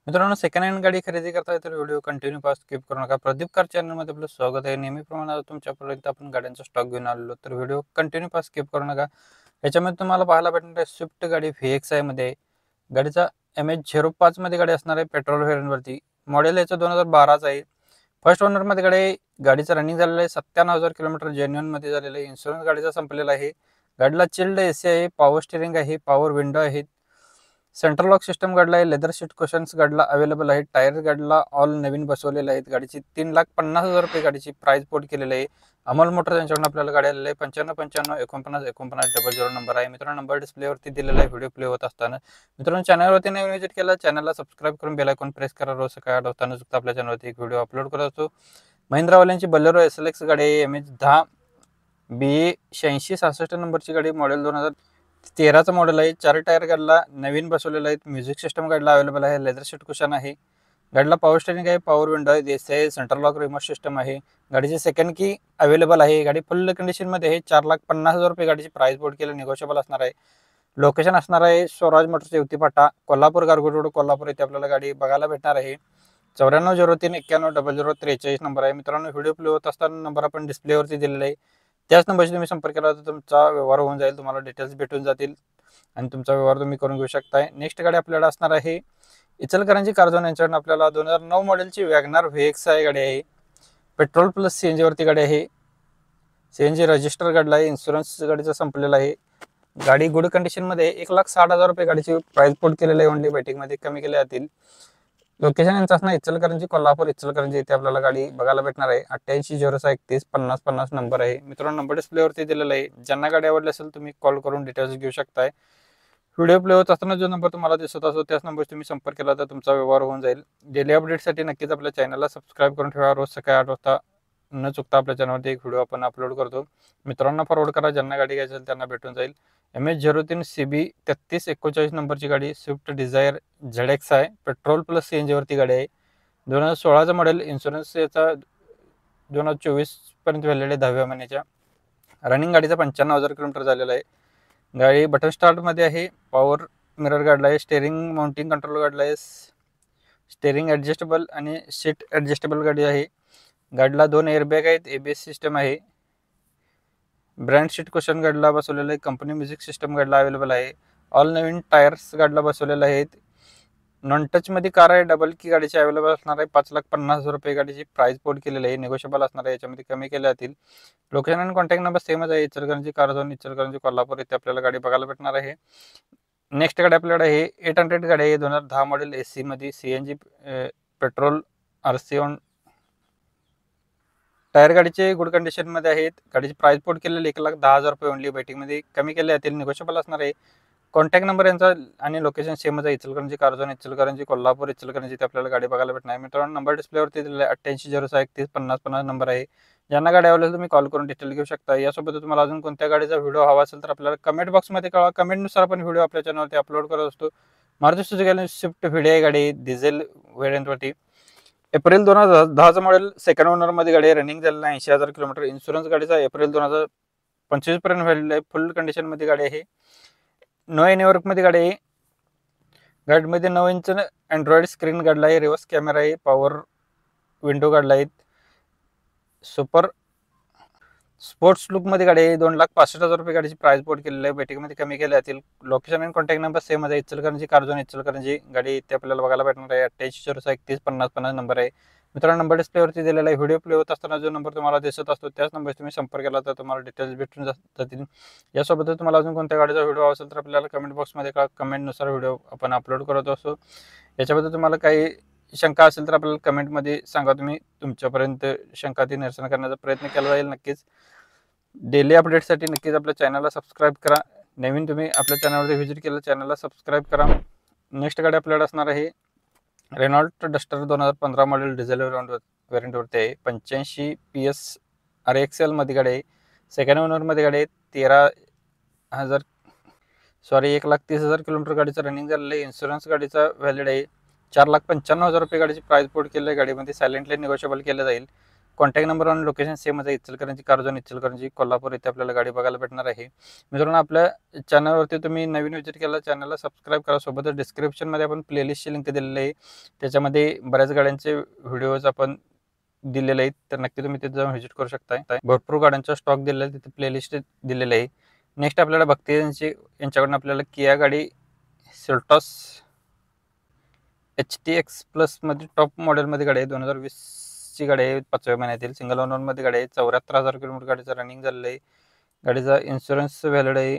मित्रांनो, second hand गाडी खरेदी करताय तर व्हिडिओ कंटिन्यू पास स्किप करू नका. प्रदीप कार चॅनलमध्ये आपलं स्वागत आहे. नेहमीप्रमाणे आता तुमच्यापर्यंत आपण गाड्यांचा स्टॉक घेऊन आलेलो, तर व्हिडिओ कंटिन्यू पास स्किप करू नका. याच्यामध्ये तुम्हाला पाहायला भेटणार आहे स्विफ्ट गाडी VXi मध्ये. गाडीचा MH05 मध्ये गाडी असणार आहे, पेट्रोल व्हेरियंटवरती. मॉडेल याचं 2012चं आहे. फर्स्ट ओनरमध्ये गाडी आहे. गाडीचं रनिंग झालेलं आहे 97,000 किलोमीटर जेन्युअनमध्ये झालेलं आहे. इन्शुरन्स गाडीचा संपलेला आहे. गाडीला चिल्ड AC आहे, पॉवर स्टिअरिंग आहे, पॉवर विंडो आहे, सेंट्रल लॉक सिस्टम गाडीला आहे, लेदर सीट क्वेश्चन्स गाडीला अवेलेबल आहे. टायर गाडीला ऑल नवीन बसवलेले आहेत. गाडीची 3,50,000 रुपये गाडीची प्राइस पोट केलेली आहे. अमोल मोटर्स यांच्याकडून आपल्याला गाडी आलेली आहे. 9555494949 नंबर आहे. मित्रांनो, नंबर डिस्प्लेवरती दिलेला आहे व्हिडिओ प्ले होत असताना. मित्रांनो, चॅनलवरती नवीन व्हिजिट केला, चॅनलला सबस्क्राईब करून बेल आयकॉन प्रेस करा. रोज सकाळी 8 वाजता चुकता आपल्या चॅनलवरती एक व्हिडिओ अपलोड करत असतो. महिंद्रावाल्यांची बलेरो SLX गाडी आहे. MH10 BA 8666 नंबरची गाडी, मॉडेल 2013चं मॉडेल आहे. 4 टायर गाडीला नवीन बसवलेला आहे. म्युझिक सिस्टम गाडीला अवेलेबल आहे. लेदर सीट कुशन आहे. गाडीला पॉवर स्टेरिंग आहे, पॉवर विंडो आहे, AC आहे, सेंट्रल लॉक रिमोट सिस्टम आहे. गाडीची सेकंड की अवेलेबल आहे. गाडी फुल कंडिशनमध्ये आहे. 4,50,000 रुपये गाडीची प्राइस बोर्ड केलं, निगोशिएबल असणार आहे. लोकेशन असणार आहे स्वराज मोटर्स येवती फाटा, कोल्हापूर गारगोटी रोड, कोल्हापूर येथे आपल्याला गाडी बघायला भेटणार आहे. 9403910043 नंबर आहे. मित्रांनो, व्हिडिओ प्ले होत असताना नंबर आपण डिस्प्लेवरती दिलेला आहे. त्याच नंबरशी तुम्ही संपर्क केला तर तुमचा व्यवहार होऊन जाईल. तुम्हाला डिटेल्स भेटून जातील आणि तुमचा व्यवहार तुम्ही करून घेऊ शकताय. नेक्स्ट गाडी आपल्याला असणार आहे इचलकरंजी कारझोन यांच्याकडून आपल्याला 2009 मॉडेलची वॅगनार VXi गाडी आहे. पेट्रोल प्लस CNG वरती गाडी आहे. CNG रजिस्टर गाडीला आहे. इन्शुरन्स गाडीचा संपलेला आहे. गाडी गुड कंडिशनमध्ये 1,60,000 रुपये गाडीची प्राइस पोट केलेली आहे. ओनली वेटिंगमध्ये कमी केले जातील. लोकेशन यांचं असणार इचलकरंजी, कोल्हापूर. इचलकरंजी इथे आपल्याला गाडी बघायला भेटणार आहे. 8806315050 नंबर आहे. मित्रांनो, नंबर डिस्प्लेवरती दिलेला आहे. ज्यांना गाडी आवडली असेल तुम्ही कॉल करून डिटेल्स घेऊ शकताय. व्हिडिओ प्ले होत असताना जो नंबर तुम्हाला दिसत असतो त्याच नंबर तुम्ही संपर्क केला तर तुमचा व्यवहार होऊन जाईल. डेली अपडेटसाठी नक्कीच आपल्या चॅनलला सबस्क्राईब करून ठेवा. रोज सकाळी 8 वाजता न चुकता आपल्या चॅनलवरती एक व्हिडिओ आपण अपलोड करतो. मित्रांना फॉरवर्ड करा, ज्यांना गाडी घ्यायची असेल त्यांना भेटून जाईल. MH03 CB 3341 नंबरची गाडी, स्विफ्ट डिझायर ZX आहे. पेट्रोल प्लस CNG वरती गाडी आहे. 2016चं मॉडेल. इन्शुरन्स याचा 2024 पर्यंत व्हॅलिड आहे, 10व्या महिन्याच्या. रनिंग गाडीचा 95,000 किलोमीटर झालेला आहे. गाडी बटन स्टार्टमध्ये आहे. पॉवर मिरर गाडला आहे. स्टेअरिंग माउंटिंग कंट्रोल गाडला आहे. स्टेअरिंग ॲडजस्टेबल आणि सीट ॲडजस्टेबल गाडी आहे. गाडीला 2 एअरबॅग आहेत. ABS सिस्टम आहे. ब्रँड सीट क्वेश्चन गाडीला बसवलेलं आहे. कंपनी म्युझिक सिस्टम गाडीला अवेलेबल आहे. ऑल नवीन टायर्स गाडीला बसवलेले आहेत. नॉन टचमध्ये कार आहे. डबल की गाडीची अवेलेबल असणार आहे. 5,50,000 रुपये गाडीची प्राइस पोट केलेली आहे. निगोशिएबल असणार आहे. याच्यामध्ये कमी केले जातील. लोकेशन आणि कॉन्टॅक्ट नंबर सेमच आहे. इचलकरंजी कारझोन, इचलकरंजी कोल्हापूर येथे आपल्याला गाडी बघायला भेटणार आहे. नेक्स्ट गाडी आपल्याकडे आहे 800 गाडी आहे. 2010 मॉडेल AC मध्ये, CNG petrol RC on. Tyre गाडीचे गुड कंडिशनमध्ये आहेत. गाडीची प्राइस पोट केलेली 1,10,000 रुपये ओनली वेटिंगमध्ये कमी केले जातील, निगोशिएबल असणार आहे. कॉन्टॅक्ट नंबर यांचा आणि लोकेशन सेमच आहे. इचलकरंजी कारझोन, इचलकरंजी कोल्हापूर, इचलकरंजी इथे आपल्याला गाडी बघायला भेटणार आहे. मित्रांनो, नंबर डिस्प्लेवरती दिलेला आहे. 8806315050 नंबर आहे. ज्यांना गाडी आवडली तुम्ही कॉल करून डिटेल घेऊ शकता. यासोबत तुम्हाला अजून कोणत्या गाडीचा व्हिडिओ हवा असेल तर आपल्याला कमेंट बॉक्समध्ये कळवा. कमेंटनुसार आपण व्हिडिओ आपल्या चॅनलवरती अपलोड करत असतो. मारुती सुझुकी स्विफ्ट VDI गाडी डिझेल व्हेरियंटवरती. एप्रिल 2010चं मॉडेल, सेकंड ओनरमध्ये गाडी आहे. रनिंग झालेला 80,000 किलोमीटर. इन्शुरन्स गाडीचा एप्रिल 2025 पर्यंत व्हॅलिड आहे. फुल कंडिशनमध्ये गाडी आहे. 9 नेटवर्कमध्ये गाडी आहे. गाडीमध्ये 9 इंच अँड्रॉइड स्क्रीन गाडला आहे. रिव्हर्स कॅमेरा आहे. पॉवर विंडो गाडला आहेत. सुपर स्पोर्ट्स लुकमध्ये गाडी आहे. 2,65,000 रुपये गाडीची प्राइस बोर्ड केलेली आहे. वेटिंगमध्ये कमी केले जातील. लोकेशन आणि कॉन्टॅक्ट नंबर सेम आहे. इचलकरंजी कारझोन, इचलकरंजी गाडी इथे आपल्याला बघायला भेटणार आहे. 8806315050 नंबर आहे. मित्रांनो, नंबर डिस्प्लेवरती दिलेला आहे. व्हिडिओ प्ले होत असताना जो नंबर तुम्हाला दिसत असतो त्याच नंबर तुम्ही संपर्क केला तर तुम्हाला डिटेल्स भेटून जातील. यासोबत तुम्हाला अजून कोणत्या गाडीचा व्हिडिओ असेल तर आपल्याला कमेंट बॉक्समध्ये कमेंटनुसार व्हिडिओ आपण अपलोड करत असतो. याच्याबद्दल तुम्हाला काही शंका असेल तर आपल्याला कमेंटमध्ये सांगा. तुम्ही तुमच्यापर्यंत शंका ती निरसन करण्याचा प्रयत्न केला जाईल. नक्कीच डेली अपडेटसाठी नक्कीच आपल्या चॅनलला सबस्क्राईब करा. नवीन तुम्ही आपल्या चॅनलवरती व्हिजिट केलं, चॅनलला सबस्क्राईब करा. नेक्स्ट गाडी आपल्याकडे असणार आहे रेनॉल्ट डस्टर 2015 मॉडेल डिझेल व्हेरियंटवरती आहे. 85 PS RXL मध्ये गाडी आहे. सेकंड ओनरमध्ये गाडी आहे. 1,30,000 किलोमीटर गाडीचं रनिंग झालेलं आहे. इन्शुरन्स गाडीचा व्हॅलिड आहे. 4,95,000 रुपये गाडीची प्राइस पोट केली आहे. गाडीमध्ये सायलेंटली निगोशिएबल केलं जाईल. कॉन्टॅक्ट नंबर आणि लोकेशन सेम आहे. इचलकरंजी कारझोन इचलकरंजी कोल्हापूर इथे आपल्याला गाडी बघायला भेटणार आहे. मित्रांनो, आपल्या चॅनलवरती तुम्ही नवीन विजिट केला, चॅनलला सबस्क्राईब करा. सोबतच डिस्क्रिप्शनमध्ये आपण प्लेलिस्टची लिंक दिलेली आहे. त्याच्यामध्ये बऱ्याच गाड्यांचे व्हिडिओज आपण दिलेले आहेत, तर नक्की तुम्ही तिथे जाऊन व्हिजिट करू शकता. भरपूर गाड्यांचा स्टॉक दिलेला आहे, तिथे प्लेलिस्ट दिलेली आहे. नेक्स्ट आपल्याला भक्ती यांच्याकडून आपल्याला किया गाडी सेल्टॉस HTX प्लस मध्ये टॉप मॉडेलमध्ये गाडी आहे. 2020ची गाडी आहे. 5व्या महिन्यातील सिंगल ओनरमध्ये गाडी आहे. 74,000 किलोमीटर गाडीचं रनिंग झालेलं आहे. गाडीचा इन्शुरन्स व्हॅलिड आहे.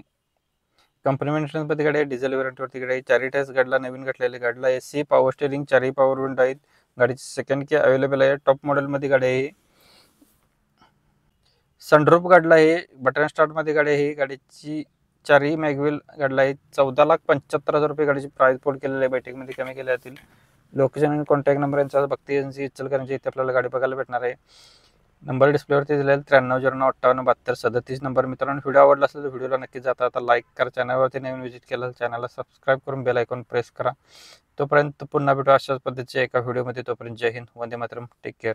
कंपनी मेंटेनन्समध्ये गाडी आहे. डिझेल व्हेरियंटवरती गाडी आहे. 4 टायर्स गाडीला नवीन घातलेली. गाडीला AC पॉवर स्टेअरिंग 4ही पॉवर विंडो आहेत. गाडीची सेकंड की अवेलेबल आहे. टॉप मॉडेलमध्ये गाडी आहे. सनरूफ गाडीला आहे. बटन स्टार्टमध्ये गाडी आहे. गाडीची 4ही मॅगवेल गाडीला आहे. 14,75,000 रुपये गाडीची प्राइस पोर्ट केलेली आहे. बैठकमध्ये कमी केल्या जातील. लोकेशन आणि कॉन्टॅक्ट नंबर यांचा भक्ती एजन्सी इचलकरंजी इथे आपल्याला गाडी बघायला भेटणार आहे. नंबर डिस्प्लेवरती दिलेला 9309587237 नंबर. मित्रांनो, व्हिडिओ आवडला असेल तर व्हिडिओला नक्की जाता आता लाईक करा. चॅनलवरती नवीन व्हिजिट केलं चॅनलला सबस्क्राईब करून बेल आयकॉन प्रेस करा. तोपर्यंत पुन्हा भेटू अशाच पद्धतीच्या एका व्हिडिओमध्ये. तोपर्यंत जय हिंद, वंदे मातरम, टेक केअर.